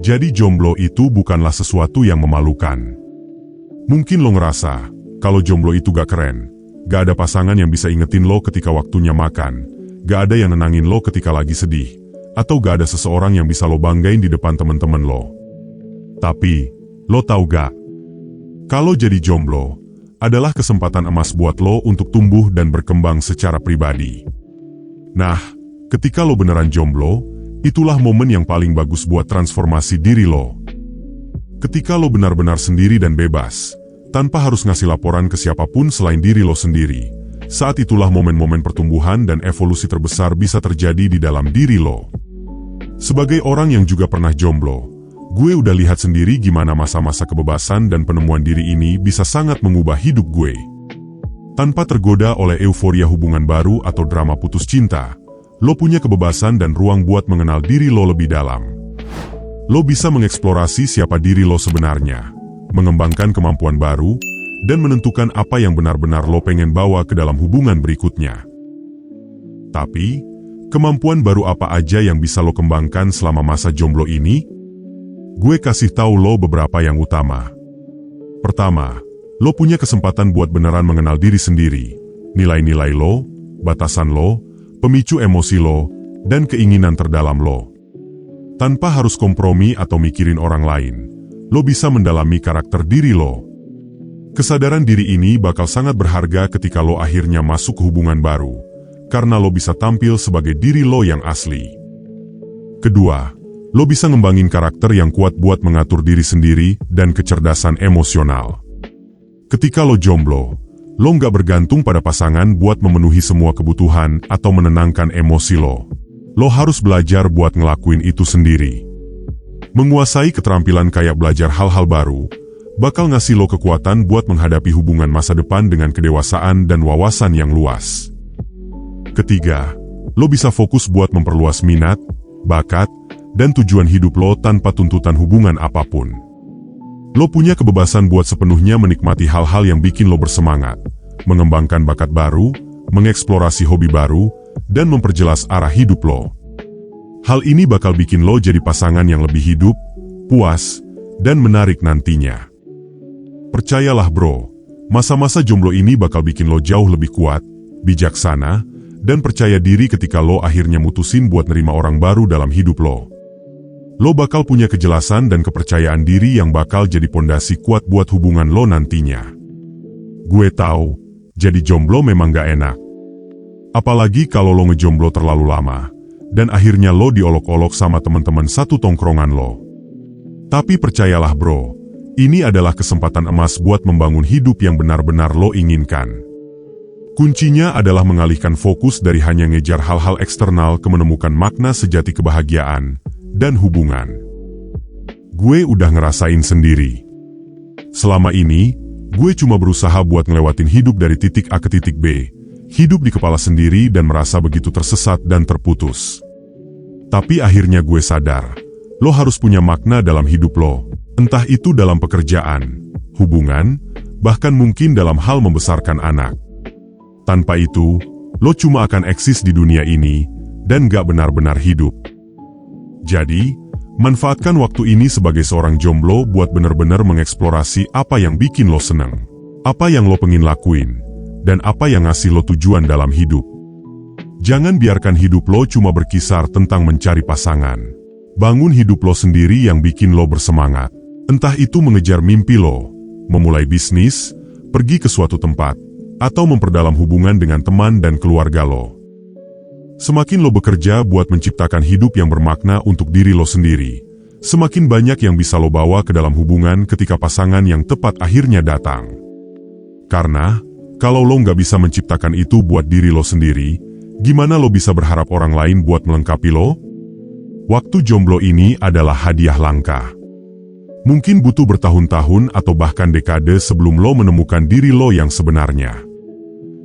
Jadi jomblo itu bukanlah sesuatu yang memalukan. Mungkin lo ngerasa, kalau jomblo itu gak keren, gak ada pasangan yang bisa ingetin lo ketika waktunya makan, gak ada yang nenangin lo ketika lagi sedih, atau gak ada seseorang yang bisa lo banggain di depan teman-teman lo. Tapi, lo tahu gak? Kalau jadi jomblo, adalah kesempatan emas buat lo untuk tumbuh dan berkembang secara pribadi. Nah, ketika lo beneran jomblo, itulah momen yang paling bagus buat transformasi diri lo. Ketika lo benar-benar sendiri dan bebas, tanpa harus ngasih laporan ke siapapun selain diri lo sendiri, saat itulah momen-momen pertumbuhan dan evolusi terbesar bisa terjadi di dalam diri lo. Sebagai orang yang juga pernah jomblo, gue udah lihat sendiri gimana masa-masa kebebasan dan penemuan diri ini bisa sangat mengubah hidup gue. Tanpa tergoda oleh euforia hubungan baru atau drama putus cinta, lo punya kebebasan dan ruang buat mengenal diri lo lebih dalam. Lo bisa mengeksplorasi siapa diri lo sebenarnya, mengembangkan kemampuan baru, dan menentukan apa yang benar-benar lo pengen bawa ke dalam hubungan berikutnya. Tapi, kemampuan baru apa aja yang bisa lo kembangkan selama masa jomblo ini? Gue kasih tahu lo beberapa yang utama. Pertama, lo punya kesempatan buat beneran mengenal diri sendiri, nilai-nilai lo, batasan lo, pemicu emosi lo, dan keinginan terdalam lo. Tanpa harus kompromi atau mikirin orang lain, lo bisa mendalami karakter diri lo. Kesadaran diri ini bakal sangat berharga ketika lo akhirnya masuk ke hubungan baru, karena lo bisa tampil sebagai diri lo yang asli. Kedua, lo bisa ngembangin karakter yang kuat buat mengatur diri sendiri dan kecerdasan emosional. Ketika lo jomblo, lo nggak bergantung pada pasangan buat memenuhi semua kebutuhan atau menenangkan emosi lo. Lo harus belajar buat ngelakuin itu sendiri. Menguasai keterampilan kayak belajar hal-hal baru, bakal ngasih lo kekuatan buat menghadapi hubungan masa depan dengan kedewasaan dan wawasan yang luas. Ketiga, lo bisa fokus buat memperluas minat, bakat, dan tujuan hidup lo tanpa tuntutan hubungan apapun. Lo punya kebebasan buat sepenuhnya menikmati hal-hal yang bikin lo bersemangat, mengembangkan bakat baru, mengeksplorasi hobi baru, dan memperjelas arah hidup lo. Hal ini bakal bikin lo jadi pasangan yang lebih hidup, puas, dan menarik nantinya. Percayalah bro, masa-masa jomblo ini bakal bikin lo jauh lebih kuat, bijaksana, dan percaya diri ketika lo akhirnya mutusin buat nerima orang baru dalam hidup lo. Lo bakal punya kejelasan dan kepercayaan diri yang bakal jadi pondasi kuat buat hubungan lo nantinya. Gue tahu, jadi jomblo memang gak enak. Apalagi kalau lo ngejomblo terlalu lama, dan akhirnya lo diolok-olok sama teman-teman satu tongkrongan lo. Tapi percayalah bro, ini adalah kesempatan emas buat membangun hidup yang benar-benar lo inginkan. Kuncinya adalah mengalihkan fokus dari hanya ngejar hal-hal eksternal ke menemukan makna sejati kebahagiaan dan hubungan. Gue udah ngerasain sendiri. Selama ini, gue cuma berusaha buat ngelewatin hidup dari titik A ke titik B, hidup di kepala sendiri dan merasa begitu tersesat dan terputus. Tapi akhirnya gue sadar, lo harus punya makna dalam hidup lo, entah itu dalam pekerjaan, hubungan, bahkan mungkin dalam hal membesarkan anak. Tanpa itu, lo cuma akan eksis di dunia ini, dan gak benar-benar hidup. Jadi, manfaatkan waktu ini sebagai seorang jomblo buat benar-benar mengeksplorasi apa yang bikin lo seneng, apa yang lo pengen lakuin, dan apa yang ngasih lo tujuan dalam hidup. Jangan biarkan hidup lo cuma berkisar tentang mencari pasangan. Bangun hidup lo sendiri yang bikin lo bersemangat. Entah itu mengejar mimpi lo, memulai bisnis, pergi ke suatu tempat, atau memperdalam hubungan dengan teman dan keluarga lo. Semakin lo bekerja buat menciptakan hidup yang bermakna untuk diri lo sendiri, semakin banyak yang bisa lo bawa ke dalam hubungan ketika pasangan yang tepat akhirnya datang. Karena, kalau lo nggak bisa menciptakan itu buat diri lo sendiri, gimana lo bisa berharap orang lain buat melengkapi lo? Waktu jomblo ini adalah hadiah langka. Mungkin butuh bertahun-tahun atau bahkan dekade sebelum lo menemukan diri lo yang sebenarnya.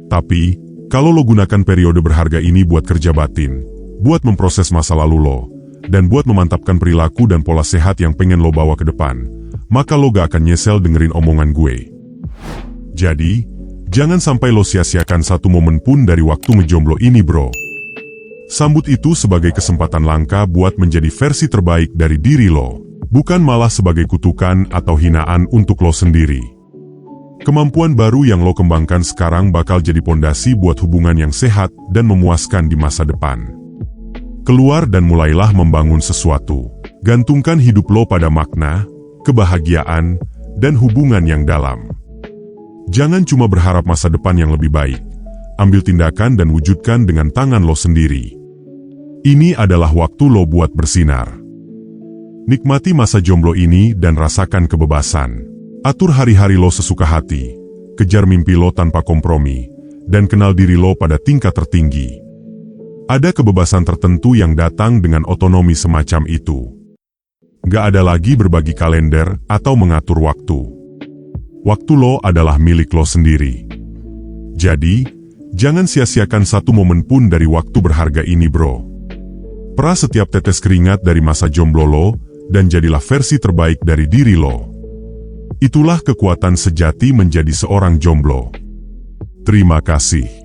Tapi, kalau lo gunakan periode berharga ini buat kerja batin, buat memproses masa lalu lo, dan buat memantapkan perilaku dan pola sehat yang pengen lo bawa ke depan, maka lo gak akan nyesel dengerin omongan gue. Jadi, jangan sampai lo sia-siakan satu momen pun dari waktu ngejomblo ini bro. Sambut itu sebagai kesempatan langka buat menjadi versi terbaik dari diri lo, bukan malah sebagai kutukan atau hinaan untuk lo sendiri. Kemampuan baru yang lo kembangkan sekarang bakal jadi pondasi buat hubungan yang sehat dan memuaskan di masa depan. Keluar dan mulailah membangun sesuatu. Gantungkan hidup lo pada makna, kebahagiaan, dan hubungan yang dalam. Jangan cuma berharap masa depan yang lebih baik. Ambil tindakan dan wujudkan dengan tangan lo sendiri. Ini adalah waktu lo buat bersinar. Nikmati masa jomblo ini dan rasakan kebebasan. Atur hari-hari lo sesuka hati. Kejar mimpi lo tanpa kompromi. Dan kenal diri lo pada tingkat tertinggi. Ada kebebasan tertentu yang datang dengan otonomi semacam itu. Gak ada lagi berbagi kalender atau mengatur waktu. Waktu lo adalah milik lo sendiri. Jadi, jangan sia-siakan satu momen pun dari waktu berharga ini, bro. Peras setiap tetes keringat dari masa jomblo lo, dan jadilah versi terbaik dari diri lo. Itulah kekuatan sejati menjadi seorang jomblo. Terima kasih.